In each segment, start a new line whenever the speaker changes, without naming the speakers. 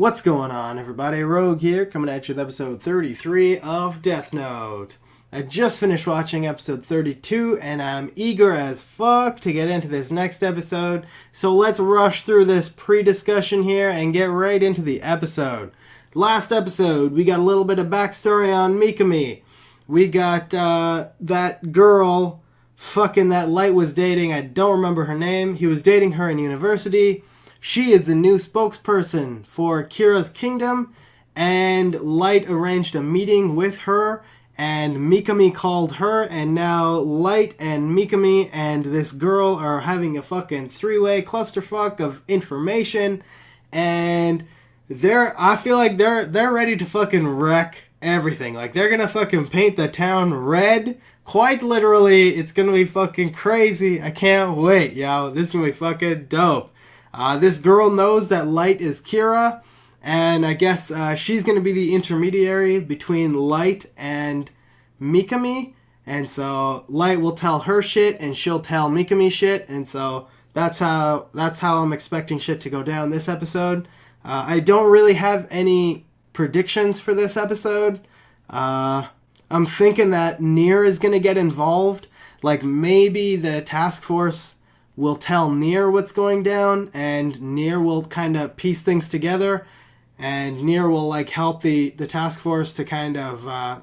What's going on, everybody? Rogue here, coming at you with episode 33 of Death Note. I just finished watching episode 32, and I'm eager as fuck to get into this next episode. So let's rush through this pre-discussion here and get right into the episode. Last episode, we got a little bit of backstory on Mikami. We got that girl fucking that Light was dating. I don't remember her name. He was dating her in university. She is the new spokesperson for Kira's kingdom, and Light arranged a meeting with her, and Mikami called her, and now Light and Mikami and this girl are having a fucking three-way clusterfuck of information, and I feel like they're ready to fucking wreck everything. Like, they're gonna fucking paint the town red. Quite literally, it's gonna be fucking crazy. I can't wait, yo. This is gonna be fucking dope. This girl knows that Light is Kira, and I guess she's going to be the intermediary between Light and Mikami, and so Light will tell her shit, and she'll tell Mikami shit, and so that's how I'm expecting shit to go down this episode. I don't really have any predictions for this episode. I'm thinking that Nier is going to get involved, like maybe the task force will tell Nier what's going down, and Nier will kind of piece things together, and Nier will like help the task force to kind of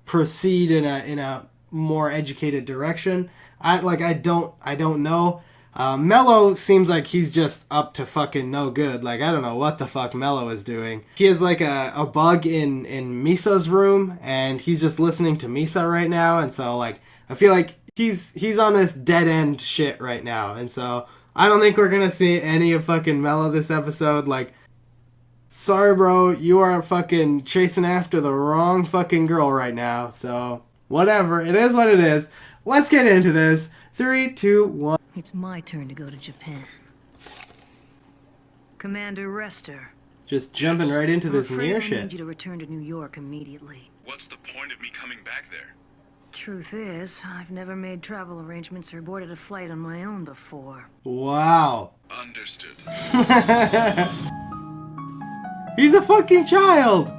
proceed in a more educated direction. I don't know. Mello seems like he's just up to fucking no good. Like, I don't know what the fuck Mello is doing. He has like a bug in Misa's room, and he's just listening to Misa right now, and so like I feel like he's on this dead end shit right now, and so I don't think we're gonna see any of fucking Mello this episode. Like, sorry bro, you are fucking chasing after the wrong fucking girl right now, so whatever, it is what it is. Let's get into this. 3, 2, 1.
It's my turn to go to Japan. Commander Rester.
Just jumping right into this Nier shit.
I need you to return to New York immediately.
What's the point of me coming back there?
Truth is, I've never made travel arrangements or boarded a flight on my own before.
Wow.
Understood.
He's a fucking child!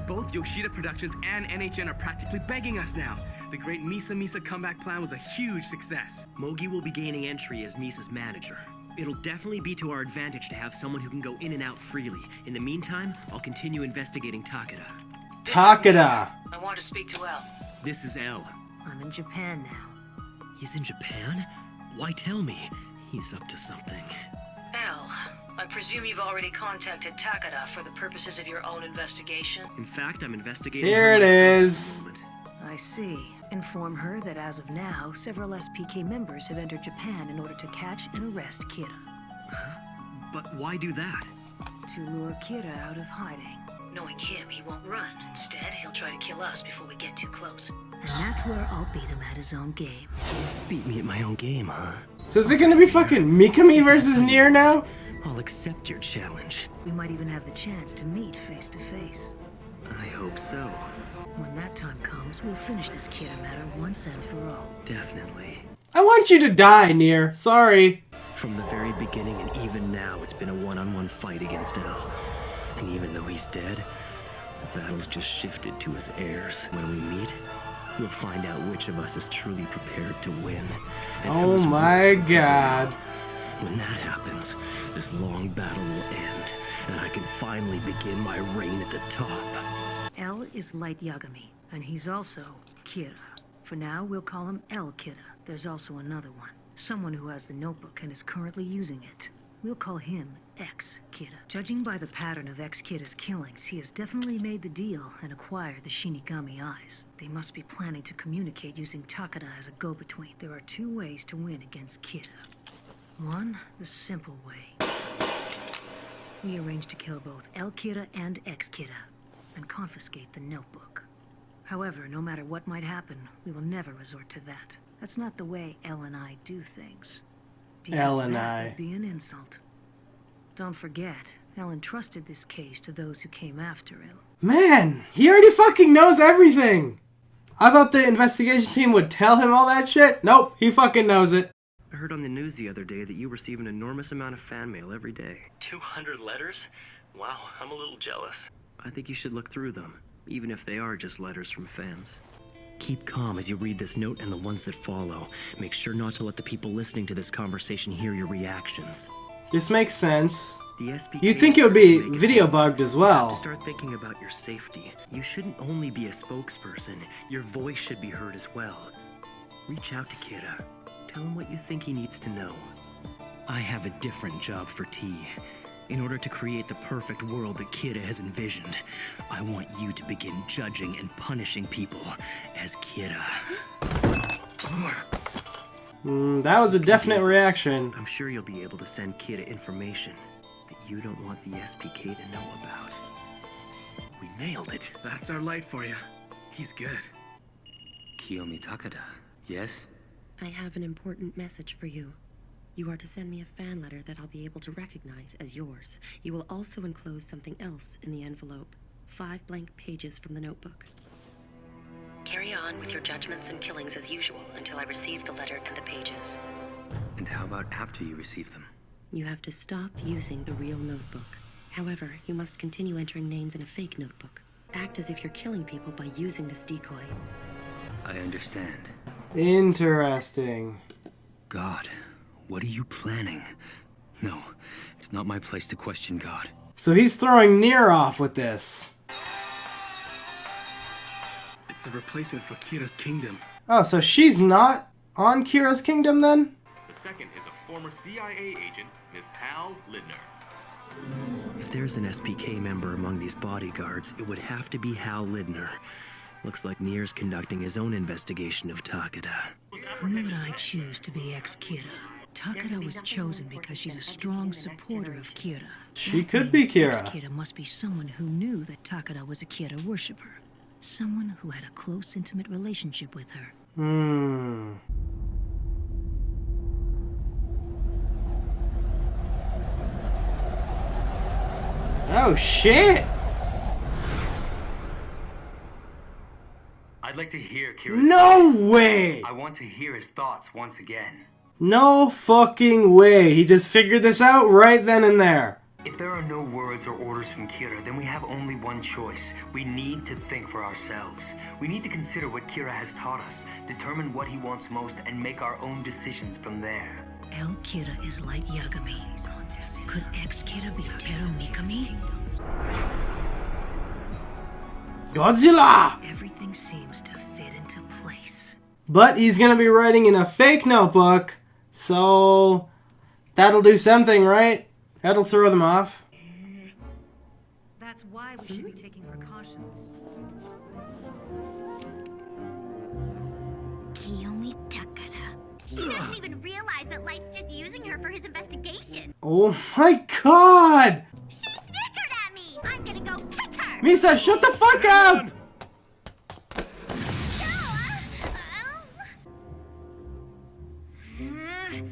Both Yoshida Productions and NHN are practically begging us now. The great Misa comeback plan was a huge success.
Mogi will be gaining entry as Misa's manager. It'll definitely be to our advantage to have someone who can go in and out freely. In the meantime, I'll continue investigating Takeda.
Takeda!
I want to speak to El.
This is L.
I'm in Japan now.
He's in Japan? Why tell me? He's up to something.
El, I presume you've already contacted Takeda for the purposes of your own investigation?
In fact, I'm investigating
Here
her
it
myself
is.
at the moment.
I see. Inform her that as of now, several SPK members have entered Japan in order to catch and arrest Kira.
But why do that?
To lure Kira out of hiding. Knowing him, he won't run. Instead, he'll try to kill us before we get too close. And that's where I'll beat him at his own game.
Beat me at my own game, huh?
So is it gonna be fucking Mikami versus Nier now?
I'll accept your challenge.
We might even have the chance to meet face to face.
I hope so.
When that time comes, we'll finish this Kira matter once and for all.
Definitely.
I want you to die, Nier. Sorry.
From the very beginning and even now, it's been a one-on-one fight against L. And even though he's dead, the battle's just shifted to his heirs. When we meet, we'll find out which of us is truly prepared to win. And
Oh
whose
my
wits will
god.
prevail. When that happens, this long battle will end, and I can finally begin my reign at the top.
L is Light Yagami, and he's also Kira. For now, we'll call him L Kira. There's also another one. Someone who has the notebook and is currently using it. We'll call him X Kira. Judging by the pattern of X Kira's killings, he has definitely made the deal and acquired the Shinigami eyes. They must be planning to communicate using Takeda as a go-between. There are two ways to win against Kira. One, the simple way. We arrange to kill both L Kira and X Kira and confiscate the notebook. However, no matter what might happen, we will never resort to that. That's not the way Elle and I do things.
Elle and
that
I.
would be an insult. Don't forget, Elle entrusted this case to those who came after Elle.
Man, he already fucking knows everything. I thought the investigation team would tell him all that shit. Nope, he fucking knows it.
I heard on the news the other day that you receive an enormous amount of fan mail every day.
200 letters?
Wow, I'm a little jealous. I think you should look through them, even if they are just letters from fans. Keep calm as you read this note and the ones that follow. Make sure not to let the people listening to this conversation hear your reactions.
This makes sense.
The SPK
You'd think it would be video bugged as
You have
well.
to start thinking about your safety. You shouldn't only be a spokesperson. Your voice should be heard as well. Reach out to Kira. Tell him what you think he needs to know. I have a different job for T. In order to create the perfect world that Kira has envisioned, I want you to begin judging and punishing people as Kira.
That was a definite reaction.
I'm sure you'll be able to send Kira information that you don't want the SPK to know about. We nailed it.
That's our light for you. He's good.
Kiyomi Takada, yes?
I have an important message for you. You are to send me a fan letter that I'll be able to recognize as yours. You will also enclose something else in the envelope. 5 blank pages from the notebook. Carry on with your judgments and killings as usual until I receive the letter and the pages.
And how about after you receive them?
You have to stop using the real notebook. However, you must continue entering names in a fake notebook. Act as if you're killing people by using this decoy.
I understand.
Interesting.
God, what are you planning? No, it's not my place to question God.
So he's throwing Nier off with this.
It's a replacement for Kira's kingdom.
Oh, so she's not on Kira's kingdom then?
The second is a former CIA agent, Miss Hal Lidner.
If there's an SPK member among these bodyguards, it would have to be Hal Lidner. Looks like Nier's conducting his own investigation of Takada.
Who would I choose to be ex-Kira? Takada was chosen because she's a strong supporter of Kira.
She
That
could be
means
Kira.
Ex-Kira must be someone who knew that Takada was a Kira worshipper. Someone who had a close, intimate relationship with her.
Oh, shit!
I'd like to hear Kira's
No way!
I want to hear his thoughts once again.
No fucking way. He just figured this out right then and there.
If there are no words or orders from Kira, then we have only one choice. We need to think for ourselves. We need to consider what Kira has taught us, determine what he wants most, and make our own decisions from there.
El Kira is Light Yagami. Could ex-Kira be Teru Mikami?
Godzilla!
Everything seems to fit into place.
But he's gonna be writing in a fake notebook, so that'll do something, right? That'll throw them off.
That's why we should be taking precautions.
Kiyomi Takada. She doesn't even realize that Light's just using her for his investigation.
Oh my god!
She snickered at me! I'm gonna go kick her!
Misa, shut the fuck up!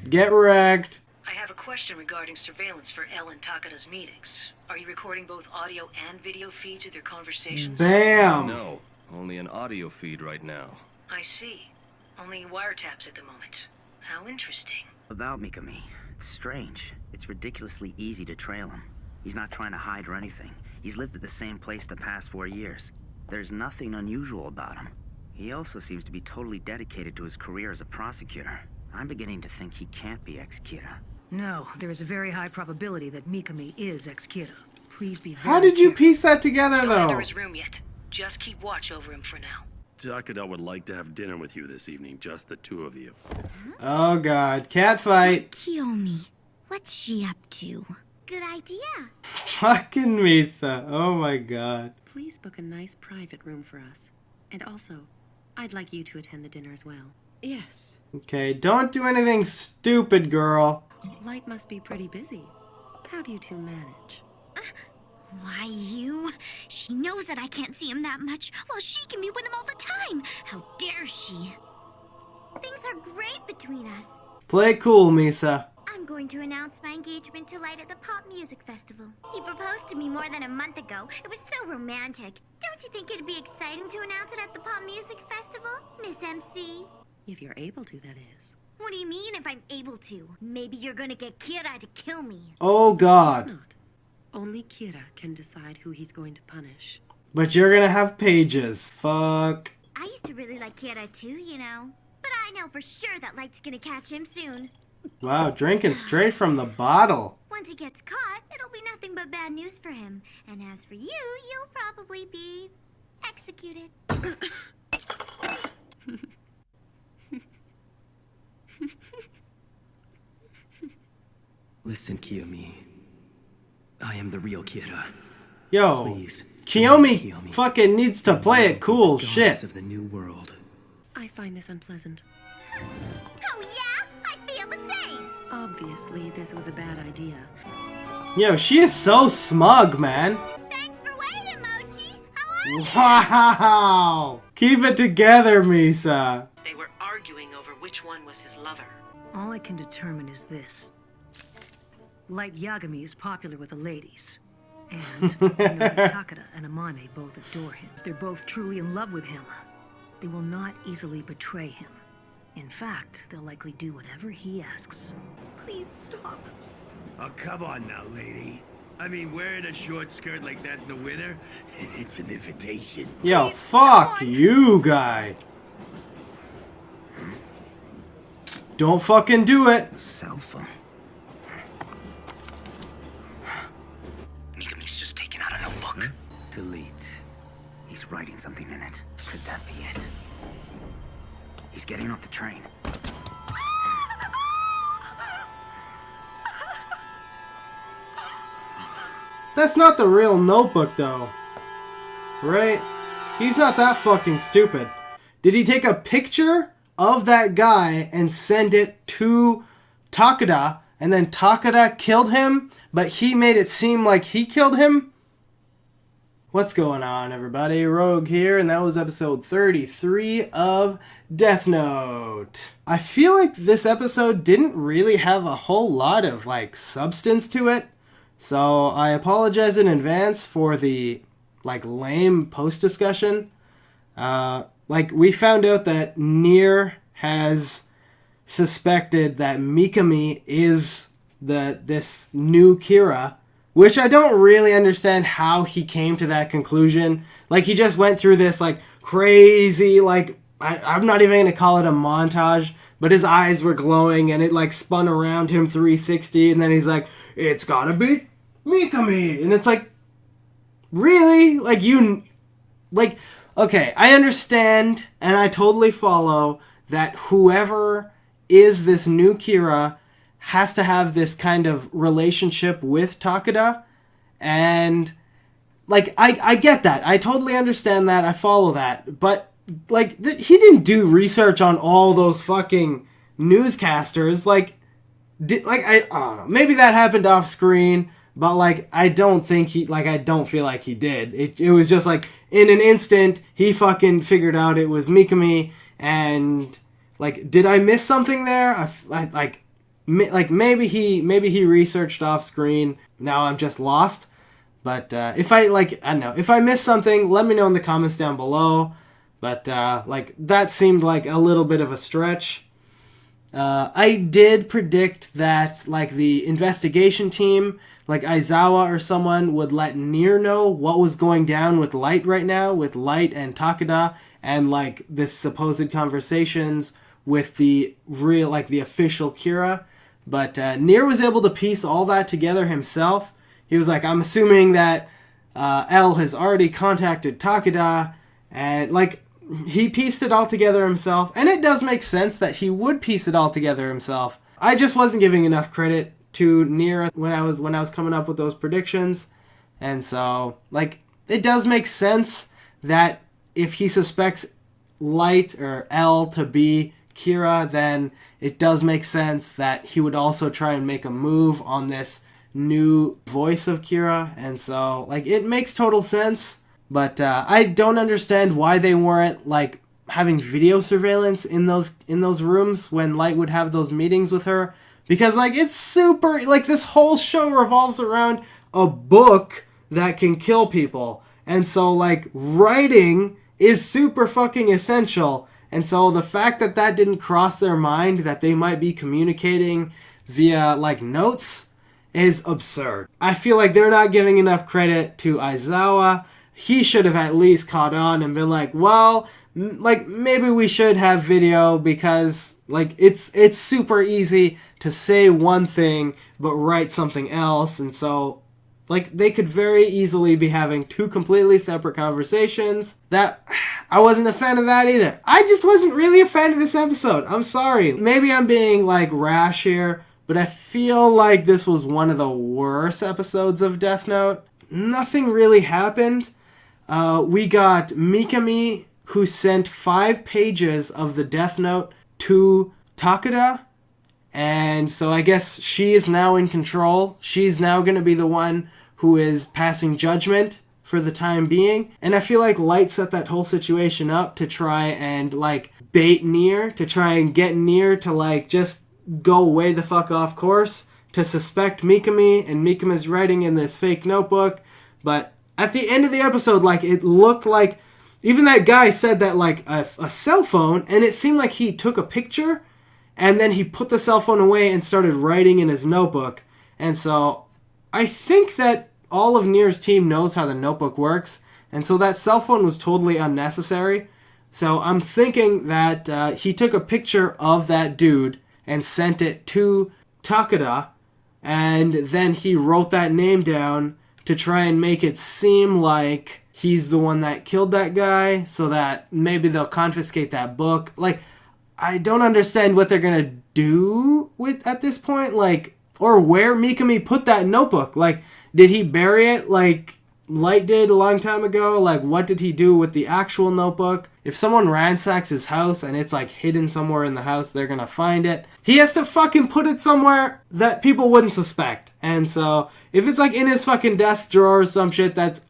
Get wrecked.
I have a question regarding surveillance for El and Takada's meetings. Are you recording both audio and video feeds of their conversations?
Bam!
No, only an audio feed right now.
I see. Only wiretaps at the moment. How interesting.
About Mikami, it's strange. It's ridiculously easy to trail him. He's not trying to hide or anything. He's lived at the same place the past 4 years. There's nothing unusual about him. He also seems to be totally dedicated to his career as a prosecutor. I'm beginning to think he can't be ex-Kira.
No, there is a very high probability that Mikami is ex-Kira. Please be very
How did you
careful.
piece that together,
Don't enter
though?
his room yet. Just keep watch over him for now.
Takada would like to have dinner with you this evening, just the two of you.
Oh god, cat fight.
Kiyomi, what's she up to? Good idea.
Fucking Misa. Oh my god.
Please book a nice private room for us. And also, I'd like you to attend the dinner as well.
Yes.
Okay, don't do anything stupid, girl.
Light must be pretty busy. How do you two manage?
Why, you? She knows that I can't see him that much, while she can be with him all the time. How dare she? Things are great between us.
Play cool, Misa.
I'm going to announce my engagement to Light at the Pop Music Festival. He proposed to me more than a month ago. It was so romantic. Don't you think it'd be exciting to announce it at the Pop Music Festival, Miss MC?
If you're able to, that is.
What do you mean if I'm able to? Maybe you're gonna get Kira to kill me.
Oh
Of course
god.
not. Only Kira can decide who he's going to punish.
But you're gonna have pages. Fuck.
I used to really like Kira too, you know. But I know for sure that Light's gonna catch him soon.
Wow, drinking straight from the bottle.
Once he gets caught, it'll be nothing but bad news for him. And as for you, you'll probably be executed.
Listen, Kiyomi. I am the real Kira.
Yo,
Please,
Kiyomi fucking needs to play it cool
the
shit.
goddess of the new world.
I find this unpleasant.
Oh yeah? I feel the same.
Obviously, this was a bad idea.
Yo, she is so smug, man.
Thanks for waiting, Mochi. How are you?
Wow! Keep it together, Misa.
They were arguing over which one was his lover.
All I can determine is this. Light Yagami is popular with the ladies. And I know that Takada and Amane both adore him. They're both truly in love with him. They will not easily betray him. In fact, they'll likely do whatever he asks.
Please stop.
Oh, come on now, lady. I mean, wearing a short skirt like that in the winter, it's an invitation.
Yo, fuck you, guy. Don't fucking do it.
Cell phone. Mikami's just taken out a notebook. Delete. He's writing something in it. Could that be it? He's getting off the train.
That's not the real notebook, though. Right? He's not that fucking stupid. Did he take a picture of that guy and send it to Takada, and then Takada killed him, but he made it seem like he killed him? What's going on, everybody? Rogue here, and that was episode 33 of Death Note. I feel like this episode didn't really have a whole lot of, substance to it. So I apologize in advance for the, lame post-discussion. We found out that Nier has suspected that Mikami is this new Kira, which I don't really understand how he came to that conclusion. He just went through this, crazy, I'm not even going to call it a montage, but his eyes were glowing and it, spun around him 360, and then he's like, it's gotta be Mikami! And it's really? Okay, I understand, and I totally follow that whoever is this new Kira has to have this kind of relationship with Takada, and, I get that. I totally understand that. I follow that. But, he didn't do research on all those fucking newscasters. I don't know. Maybe that happened off screen, but, I don't think I don't feel like he did. It was just, in an instant, he fucking figured out it was Mikami, and, did I miss something there? Maybe he researched off screen. Now I'm just lost. But, if I don't know. If I missed something, let me know in the comments down below. But, that seemed like a little bit of a stretch. I did predict that, the investigation team, Aizawa or someone, would let Nier know what was going down with Light right now, with Light and Takada, and, this supposed conversations with the real, the official Kira. But, Nier was able to piece all that together himself. He was I'm assuming that, L has already contacted Takada, and, he pieced it all together himself, and it does make sense that he would piece it all together himself. I just wasn't giving enough credit to Nier when I was coming up with those predictions, and so it does make sense that if he suspects Light or L to be Kira, then it does make sense that he would also try and make a move on this new voice of Kira, and so it makes total sense. But I don't understand why they weren't having video surveillance in those rooms when Light would have those meetings with her, because it's super this whole show revolves around a book that can kill people, and so writing is super fucking essential, and so the fact that didn't cross their mind that they might be communicating via notes is absurd. I feel like they're not giving enough credit to Aizawa. He should have at least caught on and been like, well, like, maybe we should have video because, like, it's super easy to say one thing but write something else. And so, like, they could very easily be having two completely separate conversations. That, I wasn't a fan of that either. I just wasn't really a fan of this episode. I'm sorry. Maybe I'm being, like, rash here, but I feel like this was one of the worst episodes of Death Note. Nothing really happened. We got Mikami, who sent 5 pages of the Death Note to Takeda. And so I guess she is now in control. She's now going to be the one who is passing judgment for the time being. And I feel like Light set that whole situation up to try and, like, bait Nier, to try and get Nier to, like, just go way the fuck off course, to suspect Mikami, and Mikami's writing in this fake notebook. But at the end of the episode, like, it looked like, even that guy said that, like, a cell phone, and it seemed like he took a picture, and then he put the cell phone away and started writing in his notebook. And so, I think that all of Nier's team knows how the notebook works, and so that cell phone was totally unnecessary. So I'm thinking that he took a picture of that dude and sent it to Takeda, and then he wrote that name down to try and make it seem like he's the one that killed that guy, so that maybe they'll confiscate that book. Like, I don't understand what they're gonna do with at this point, like, or where Mikami put that notebook. Like, did he bury it like Light did a long time ago? Like, what did he do with the actual notebook? If someone ransacks his house and it's, like, hidden somewhere in the house, they're gonna find it. He has to fucking put it somewhere that people wouldn't suspect. And so, if it's, like, in his fucking desk drawer or some shit, that's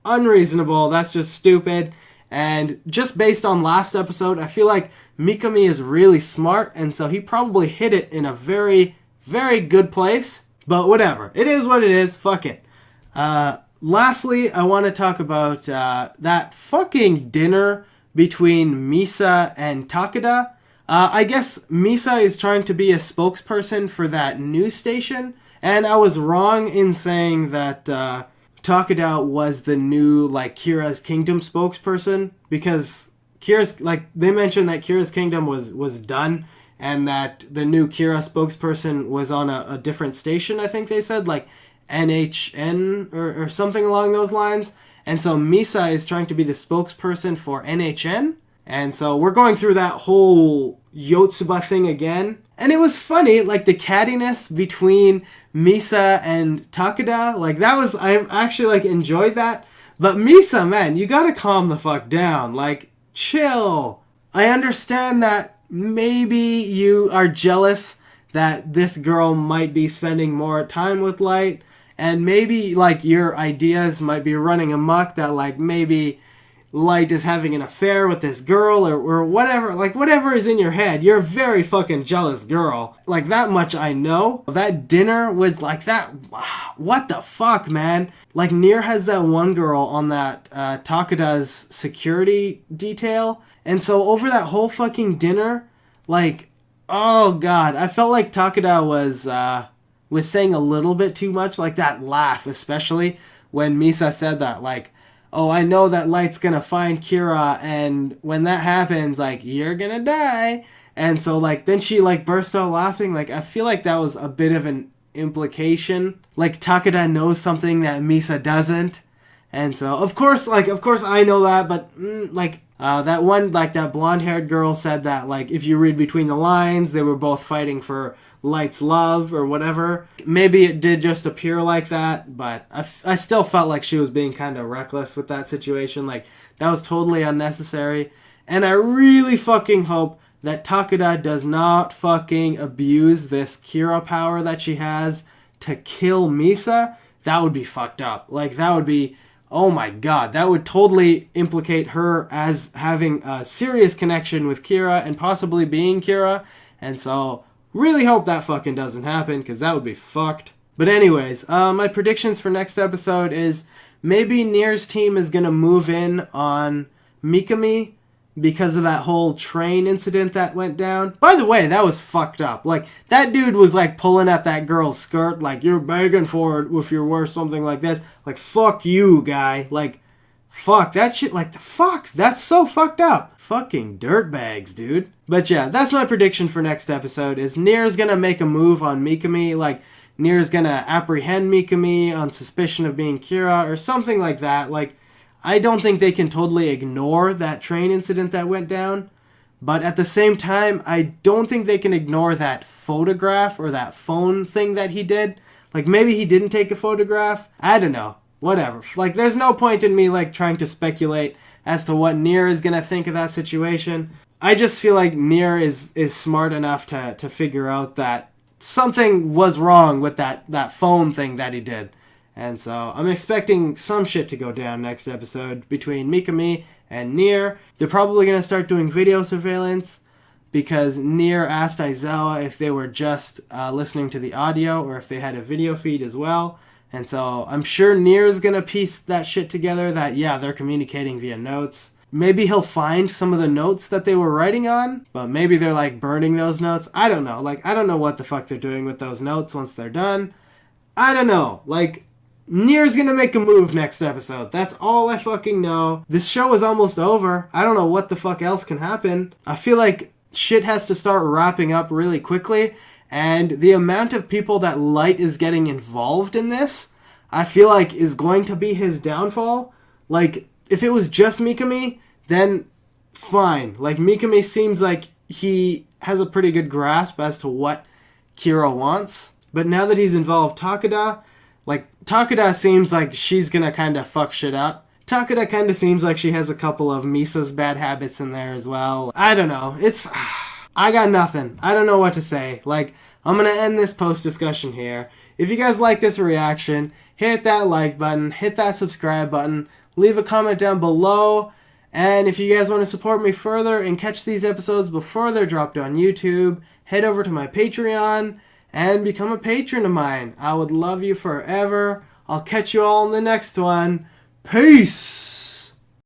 unreasonable. That's just stupid. And just based on last episode, I feel like Mikami is really smart, and so he probably hid it in a very, very good place. But whatever. It is what it is. Fuck it. Lastly, I want to talk about that fucking dinner between Misa and Takeda. I guess Misa is trying to be a spokesperson for that news station, and I was wrong in saying that Takeda was the new, like, Kira's Kingdom spokesperson, because Kira's, like, they mentioned that Kira's Kingdom was done, and that the new Kira spokesperson was on a different station, I think they said, like NHN or something along those lines. And so Misa is trying to be the spokesperson for NHN. And so we're going through that whole Yotsuba thing again. And it was funny, like, the cattiness between Misa and Takeda. Like, that was, I actually, like, enjoyed that. But Misa, man, you gotta calm the fuck down. Like, chill. I understand that maybe you are jealous that this girl might be spending more time with Light, and maybe, like, your ideas might be running amok that, like, maybe Light is having an affair with this girl, or whatever, like, whatever is in your head. You're a very fucking jealous girl. Like, that much I know. That dinner was like that, what the fuck, man? Like, Nier has that one girl on that Takeda's security detail, and so over that whole fucking dinner, like, oh god, I felt like Takeda was saying a little bit too much, like that laugh, especially when Misa said that, like, oh, I know that Light's gonna find Kira, and when that happens, like, you're gonna die. And so, like, then she, like, burst out laughing. Like, I feel like that was a bit of an implication. Like, Takeda knows something that Misa doesn't. And so, of course I know that, but, that one, like, that blonde-haired girl said that, like, if you read between the lines, they were both fighting for Light's love or whatever. Maybe it did just appear like that, but I still felt like she was being kind of reckless with that situation. Like, that was totally unnecessary. And I really fucking hope that Takeda does not fucking abuse this Kira power that she has to kill Misa. That would be fucked up. Like, that would be... oh my god, that would totally implicate her as having a serious connection with Kira and possibly being Kira. And so, really hope that fucking doesn't happen, because that would be fucked. But anyways, my predictions for next episode is maybe Nier's team is going to move in on Mikami, because of that whole train incident that went down. By the way, that was fucked up. Like, that dude was like pulling at that girl's skirt, like, you're begging for it if you're worth something like this. Like, fuck you, guy. Like, fuck, that shit, like, the fuck, that's so fucked up. Fucking dirtbags, dude. But yeah, that's my prediction for next episode, is Nier's gonna make a move on Mikami, like, Nier's gonna apprehend Mikami on suspicion of being Kira, or something like that. Like, I don't think they can totally ignore that train incident that went down, but at the same time, I don't think they can ignore that photograph or that phone thing that he did. Like, maybe he didn't take a photograph. I don't know. Whatever. Like, there's no point in me, like, trying to speculate as to what Nier is gonna think of that situation. I just feel like Nier is smart enough to figure out that something was wrong with that phone thing that he did. And so I'm expecting some shit to go down next episode between Mikami and Nier. They're probably going to start doing video surveillance because Nier asked Aizawa if they were just listening to the audio or if they had a video feed as well. And so I'm sure Nier is going to piece that shit together that, yeah, they're communicating via notes. Maybe he'll find some of the notes that they were writing on, but maybe they're like burning those notes. I don't know. Like, I don't know what the fuck they're doing with those notes once they're done. I don't know. Like, Nier's gonna make a move next episode. That's all I fucking know. This show is almost over. I don't know what the fuck else can happen. I feel like shit has to start wrapping up really quickly, and the amount of people that Light is getting involved in this, I feel like is going to be his downfall. Like, if it was just Mikami, then fine. Like, Mikami seems like he has a pretty good grasp as to what Kira wants. But now that he's involved Takeda, like, Takeda seems like she's gonna kind of fuck shit up. Takeda kind of seems like she has a couple of Misa's bad habits in there as well. I don't know. I got nothing. I don't know what to say. Like, I'm gonna end this post discussion here. If you guys like this reaction, hit that like button, hit that subscribe button, leave a comment down below. And if you guys want to support me further and catch these episodes before they're dropped on YouTube, head over to my Patreon and become a patron of mine. I would love you forever. I'll catch you all in the next one. Peace!